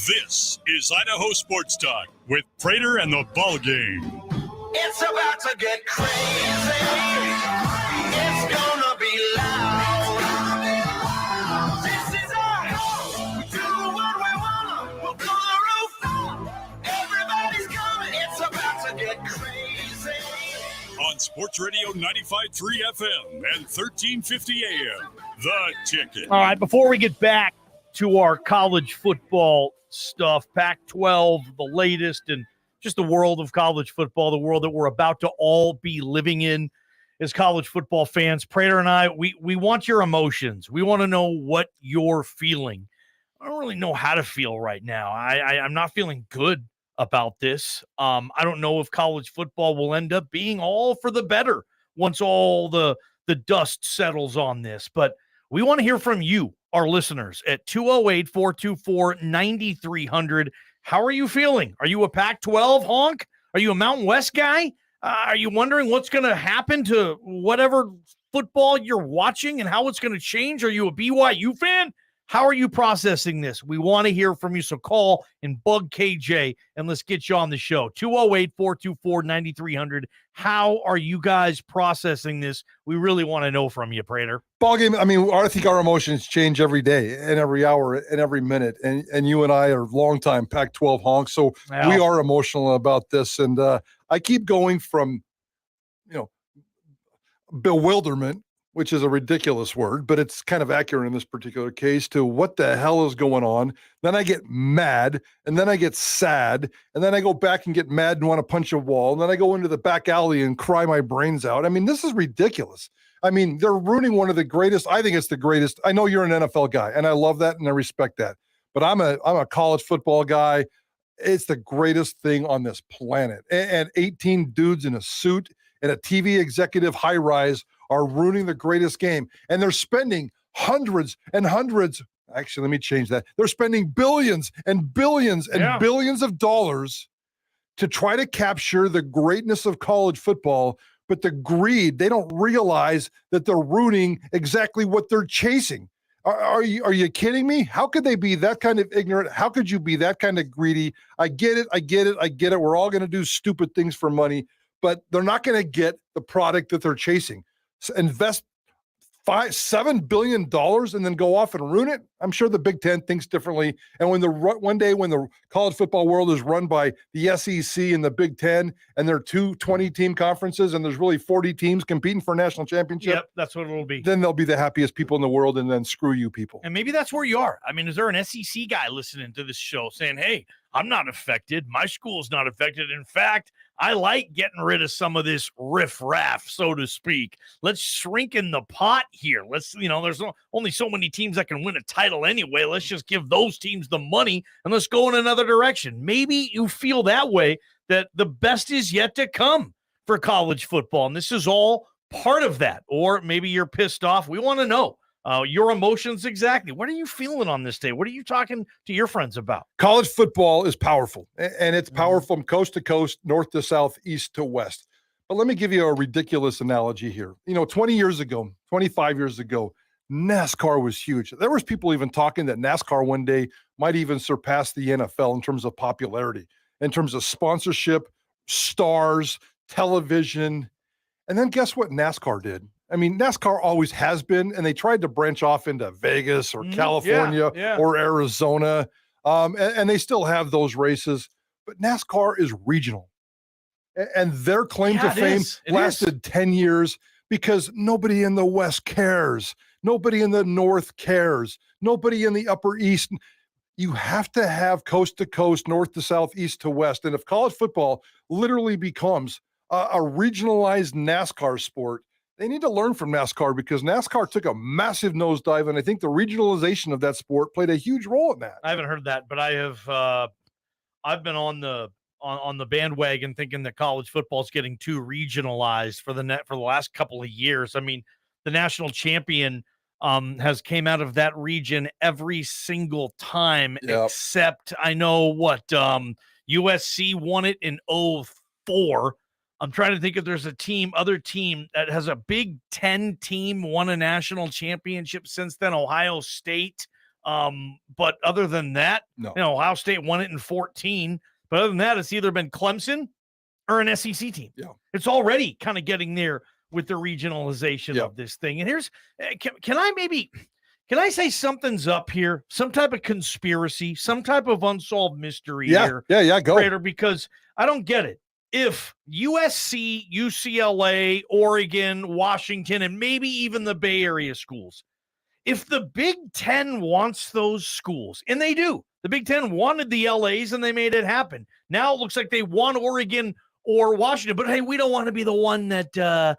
This is Idaho Sports Talk with Prater and the Ballgame. It's about to get crazy. It's gonna be loud. This is our house. We do what we wanna. We'll blow the roof off. Everybody's coming. It's about to get crazy. On Sports Radio 95.3 FM and 1350 AM, The Ticket. All right, before we get back to our college football stuff, Pac-12, the latest, and just the world of college football, the world that we're about to all be living in as college football fans. Prater and I, we want your emotions. We want to know what you're feeling. I don't really know how to feel right now. I'm not feeling good about this. I don't know if college football will end up being all for the better once all the dust settles on this. But we want to hear from you, our listeners, at 208-424-9300. How are you feeling? Are you a Pac-12 honk? Are you a Mountain West guy? Are you wondering what's going to happen to whatever football you're watching and how it's going to change? Are you a BYU fan? How are you processing this? We want to hear from you, so call and bug KJ, and let's get you on the show. 208-424-9300. How are you guys processing this? We really want to know from you, Prater. Ballgame, I mean, I think our emotions change every day and every hour and every minute, and you and I are longtime Pac-12 honks, so we are emotional about this, and I keep going from, bewilderment, which is a ridiculous word, but it's kind of accurate in this particular case, to what the hell is going on. Then I get mad, and then I get sad, and then I go back and get mad and want to punch a wall, and then I go into the back alley and cry my brains out. I mean, this is ridiculous. I mean, they're ruining one of the greatest. I think it's the greatest. I know you're an NFL guy, and I love that, and I respect that. But I'm a college football guy. It's the greatest thing on this planet. And 18 dudes in a suit and a TV executive high-rise are ruining the greatest game. And they're spending hundreds and hundreds. Actually, let me change that. They're spending billions and billions and billions of dollars to try to capture the greatness of college football. But the greed, they don't realize that they're ruining exactly what they're chasing. Are you kidding me? How could they be that kind of ignorant? How could you be that kind of greedy? I get it. We're all going to do stupid things for money, but they're not going to get the product that they're chasing. Invest $7 billion and then go off and ruin it. I'm sure the Big Ten thinks differently. And when one day when the college football world is run by the SEC and the Big Ten, and there are two 20-team conferences, and there's really 40 teams competing for a national championship. Yep, that's what it'll be. Then they'll be the happiest people in the world, and then screw you people. And maybe that's where you are. I mean, is there an SEC guy listening to this show saying, hey, I'm not affected. My school's not affected. In fact, I like getting rid of some of this riff-raff, so to speak. Let's shrink in the pot here. There's only so many teams that can win a title anyway. Let's just give those teams the money and let's go in another direction. Maybe you feel that way, that the best is yet to come for college football, and this is all part of that. Or maybe you're pissed off. We want to know your emotions exactly. What are you feeling on this day? What are you talking to your friends about? College football is powerful, and it's powerful from coast to coast, north to south, east to west. But let me give you a ridiculous analogy here. 20 years ago, 25 years ago, NASCAR was huge. There was people even talking that NASCAR one day might even surpass the NFL in terms of popularity, in terms of sponsorship, stars, television. And then guess what NASCAR did? I mean, NASCAR always has been, and they tried to branch off into Vegas or California or Arizona, and they still have those races. But NASCAR is regional, and their claim to fame lasted 10 years because nobody in the West cares. Nobody in the North cares. Nobody in the Upper East. You have to have coast to coast, north to south, east to west. And if college football literally becomes a regionalized NASCAR sport, they need to learn from NASCAR, because NASCAR took a massive nosedive, and I think the regionalization of that sport played a huge role in that. I haven't heard that, but I have. I've been on the bandwagon thinking that college football is getting too regionalized for the last couple of years. I mean, the national champion has came out of that region every single time, except I know what USC won it in 2004. I'm trying to think if there's other team that has a Big Ten team won a national championship since then. Ohio State. But other than that, No. Ohio State won it in 14. But other than that, it's either been Clemson or an SEC team. Yeah. It's already kind of getting there with the regionalization of this thing. And here's, can I say something's up here? Some type of conspiracy, some type of unsolved mystery here. Yeah, go. Prater, because I don't get it. If USC, UCLA, Oregon, Washington, and maybe even the Bay Area schools, if the Big Ten wants those schools, and they do, the Big Ten wanted the LAs and they made it happen. Now it looks like they want Oregon or Washington, but hey, we don't want to be the one that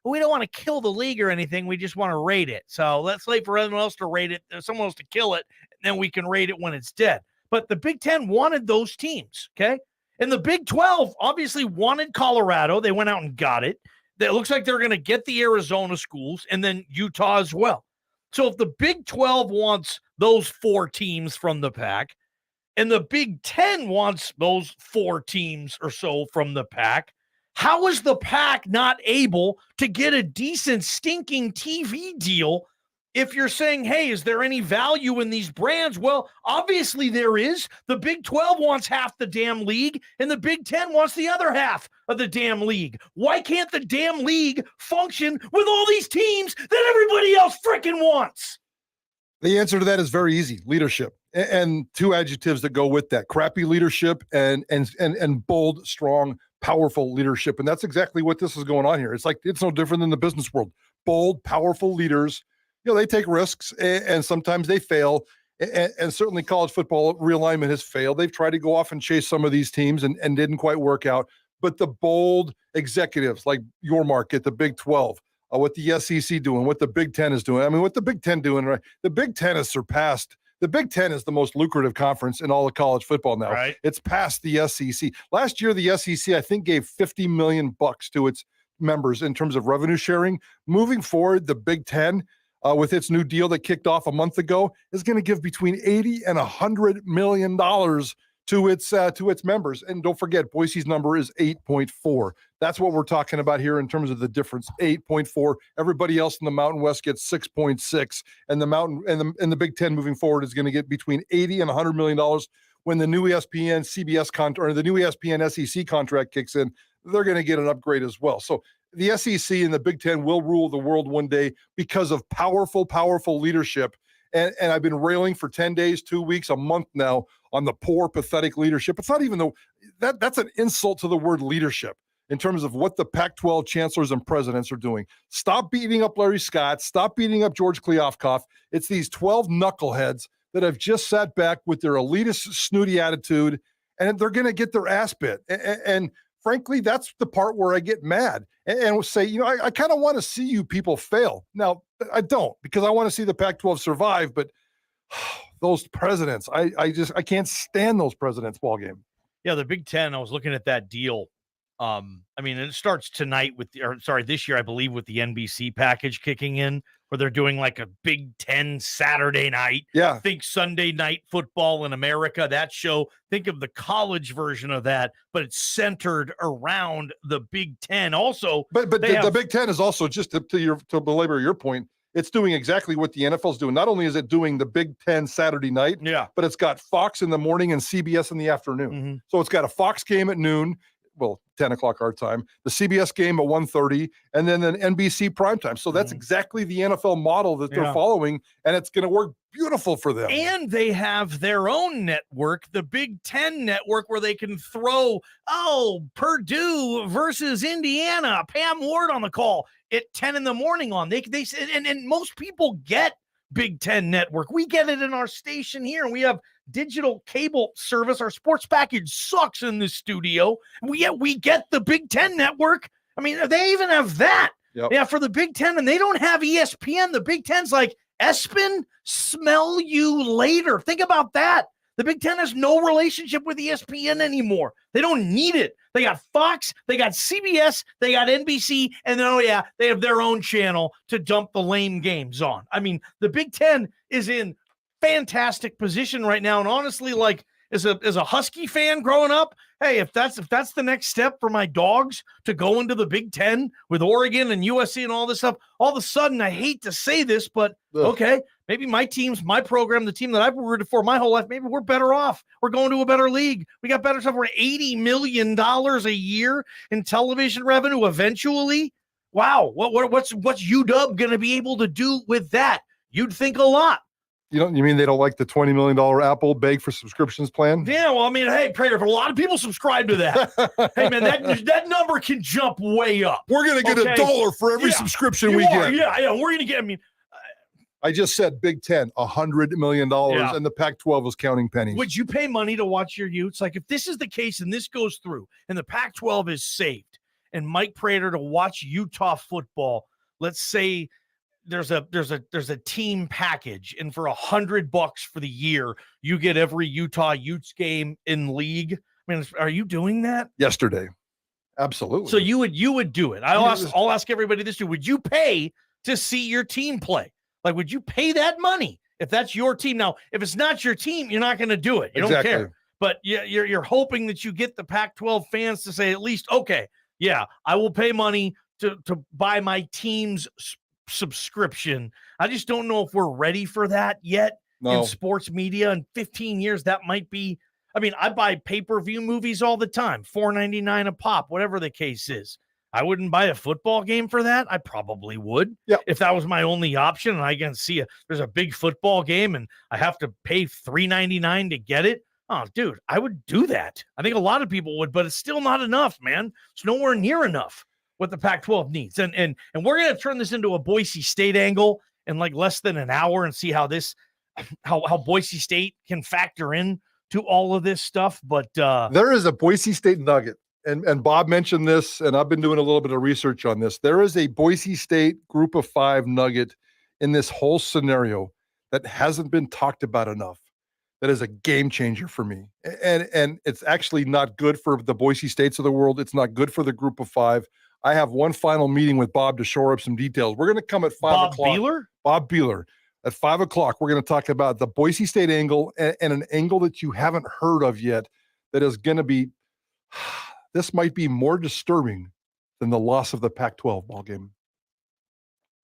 we don't want to kill the league or anything. We just want to rate it. So let's wait for everyone else to rate it, someone else to kill it, and then we can rate it when it's dead. But the Big Ten wanted those teams, okay? And the Big 12 obviously wanted Colorado. They went out and got it. It looks like they're going to get the Arizona schools and then Utah as well. So if the Big 12 wants those 4 teams from the pack, and the Big 10 wants those 4 teams or so from the pack, how is the pack not able to get a decent stinking TV deal? If you're saying, hey, is there any value in these brands? Well, obviously there is. The Big 12 wants half the damn league, and the Big 10 wants the other half of the damn league. Why can't the damn league function with all these teams that everybody else freaking wants? The answer to that is very easy: leadership. And 2 adjectives that go with that: crappy leadership and bold, strong, powerful leadership. And that's exactly what this is going on here. It's like, it's no different than the business world. Bold, powerful leaders, they take risks and sometimes they fail. And certainly college football realignment has failed. They've tried to go off and chase some of these teams and didn't quite work out. But the bold executives like your market, the Big 12, what the SEC doing, what the Big 10 is doing. I mean, what the Big 10 doing, right? The Big 10 has surpassed. The Big 10 is the most lucrative conference in all of college football now. Right. It's past the SEC. Last year, the SEC, I think, gave $50 million to its members in terms of revenue sharing. Moving forward, the Big 10, with its new deal that kicked off a month ago, is going to give between $80 and $100 million to its members. And don't forget, Boise's number is 8.4. That's what we're talking about here in terms of the difference. 8.4. Everybody else in the Mountain West gets 6.6, and the Mountain and the Big Ten moving forward is going to get between $80 and $100 million when the new ESPN CBS contract or the new ESPN SEC contract kicks in. They're going to get an upgrade as well. So the SEC and the Big Ten will rule the world one day because of powerful leadership. And I've been railing for 10 days, 2 weeks, a month now on the poor, pathetic leadership. It's not even that's an insult to the word leadership in terms of what the Pac-12 chancellors and presidents are doing. Stop beating up Larry Scott. Stop beating up George Kliavkoff. It's these 12 knuckleheads that have just sat back with their elitist, snooty attitude, and they're going to get their ass bit. And frankly, that's the part where I get mad and say, I kind of want to see you people fail. Now, I don't, because I want to see the Pac-12 survive, but those presidents, I can't stand those presidents' ball game. Yeah, the Big Ten, I was looking at that deal. I mean, it starts tonight this year, I believe, with the NBC package kicking in, where they're doing like a Big Ten Saturday night. Yeah. Think Sunday Night Football in America, that show. Think of the college version of that, but it's centered around the Big Ten. Also, but the Big Ten is also, just to belabor your point, it's doing exactly what the NFL's doing. Not only is it doing the Big Ten Saturday night, but it's got Fox in the morning and CBS in the afternoon. Mm-hmm. So it's got a Fox game at noon. Well, 10 o'clock our time, the CBS game at 1:30, and then an NBC primetime. So that's exactly the NFL model that they're following, and it's going to work beautiful for them. And they have their own network, the Big Ten network, where they can throw, Purdue versus Indiana, Pam Ward on the call at 10 in the morning on. They and most people get Big Ten network. We get it in our station here, and we have digital cable service. Our sports package sucks in this studio. We get the Big Ten network. I mean, they even have that. Yep. Yeah, for the Big Ten, and they don't have ESPN. The Big Ten's like, Espen, smell you later. Think about that. The Big Ten has no relationship with ESPN anymore. They don't need it. They got Fox, they got CBS, they got NBC, and then, they have their own channel to dump the lame games on. I mean, the Big Ten is in fantastic position right now. And honestly, like, as a Husky fan growing up, hey, if that's the next step for my Dogs to go into the Big Ten with Oregon and USC and all this stuff, all of a sudden, I hate to say this, but okay, maybe my team's, my program, the team that I've rooted for my whole life, maybe we're better off. We're going to a better league. We got better stuff. We're $80 million a year in television revenue eventually. Wow, what's UW going to be able to do with that? You'd think a lot. You mean they don't like the $20 million Apple beg for subscriptions plan? Yeah, well, I mean, hey, Prater, a lot of people subscribe to that. Hey, man, that number can jump way up. We're going to get $1 for every subscription we get. Yeah, we're going to get, I mean. I just said Big Ten, $100 million, and the Pac-12 is counting pennies. Would you pay money to watch your Utes? Like, if this is the case and this goes through and the Pac-12 is saved and Mike Prater to watch Utah football, let's say there's a team package, and for $100 for the year, you get every Utah Utes game in league. I mean, are you doing that? Yesterday. Absolutely. So you would do it. I'll ask everybody this too. Would you pay to see your team play? Like, would you pay that money if that's your team? Now, if it's not your team, you're not going to do it. You don't care. But you're hoping that you get the Pac-12 fans to say at least, okay, yeah, I will pay money to buy my team's subscription. I just don't know if we're ready for that yet in sports media. In 15 years, that might be. I mean, I buy pay-per-view movies all the time, $4.99 a pop, whatever the case is. I wouldn't buy a football game for that. I probably would. Yep. If that was my only option and I can see there's a big football game and I have to pay $3.99 to get it. Oh, dude, I would do that. I think a lot of people would, but it's still not enough, man. It's nowhere near enough what the Pac-12 needs. And we're going to turn this into a Boise State angle in like less than an hour and see how Boise State can factor in to all of this stuff. But there is a Boise State nugget. And Bob mentioned this, and I've been doing a little bit of research on this. There is a Boise State group of 5 nugget in this whole scenario that hasn't been talked about enough. That is a game changer for me. And it's actually not good for the Boise States of the world. It's not good for the group of 5. I have one final meeting with Bob to shore up some details. We're going to come at 5 o'clock. Bob Beeler. At 5 o'clock, we're going to talk about the Boise State angle and an angle that you haven't heard of yet that is going to be this might be more disturbing than the loss of the Pac-12 ball game.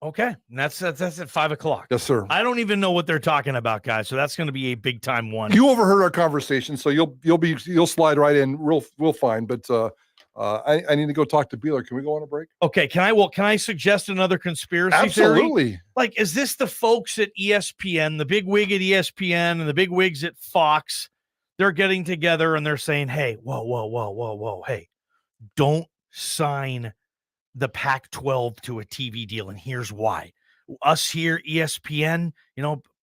Okay, and that's at 5 o'clock. Yes, sir. I don't even know what they're talking about, guys. So that's going to be a big time one. You overheard our conversation, so you'll slide right in. We'll find. But I need to go talk to Beeler. Can we go on a break? Okay. Can I suggest another conspiracy Absolutely. theory? Like, is this the folks at ESPN, the big wig at ESPN, and the big wigs at Fox? They're getting together and they're saying, hey, whoa. Hey, don't sign the Pac-12 to a TV deal. And here's why. Us here, ESPN,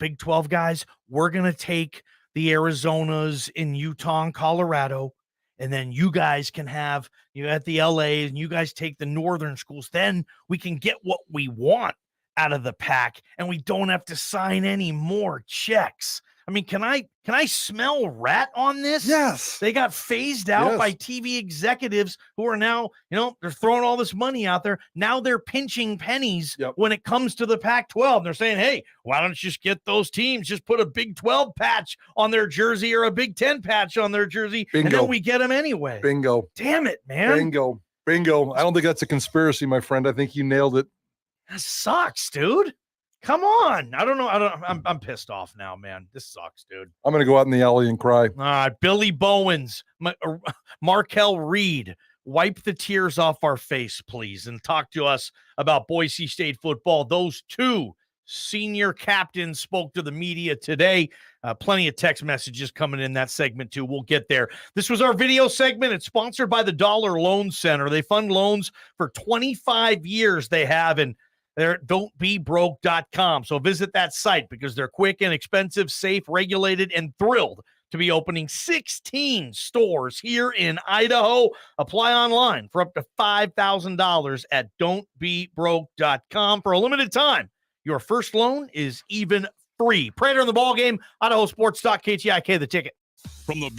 Big 12 guys, we're going to take the Arizonas in Utah and Colorado. And then you guys can have, at the LA, and you guys take the northern schools. Then we can get what we want out of the Pac, and we don't have to sign any more checks. I mean, can I smell rat on this? Yes. They got phased out by TV executives who are now, they're throwing all this money out there. Now they're pinching pennies when it comes to the Pac-12. They're saying, hey, why don't you just get those teams? Just put a Big 12 patch on their jersey or a Big 10 patch on their jersey, and then we get them anyway. Bingo. Damn it, man. Bingo. I don't think that's a conspiracy, my friend. I think you nailed it. That sucks, dude. Come on. I don't know. I'm pissed off now, man. This sucks, dude. I'm going to go out in the alley and cry. Billy Bowens, Markel Reed, wipe the tears off our face, please, and talk to us about Boise State football. Those 2 senior captains spoke to the media today. Plenty of text messages coming in that segment, too. We'll get there. This was our video segment. It's sponsored by the Dollar Loan Center. They fund loans for 25 years. They have, and they're don'tbebroke.com. So visit that site because they're quick, inexpensive, safe, regulated, and thrilled to be opening 16 stores here in Idaho. Apply online for up to $5,000 at don'tbebroke.com for a limited time. Your first loan is even free. Prater in the Ballgame, Idaho Sports Talk, KTIK, the ticket. From the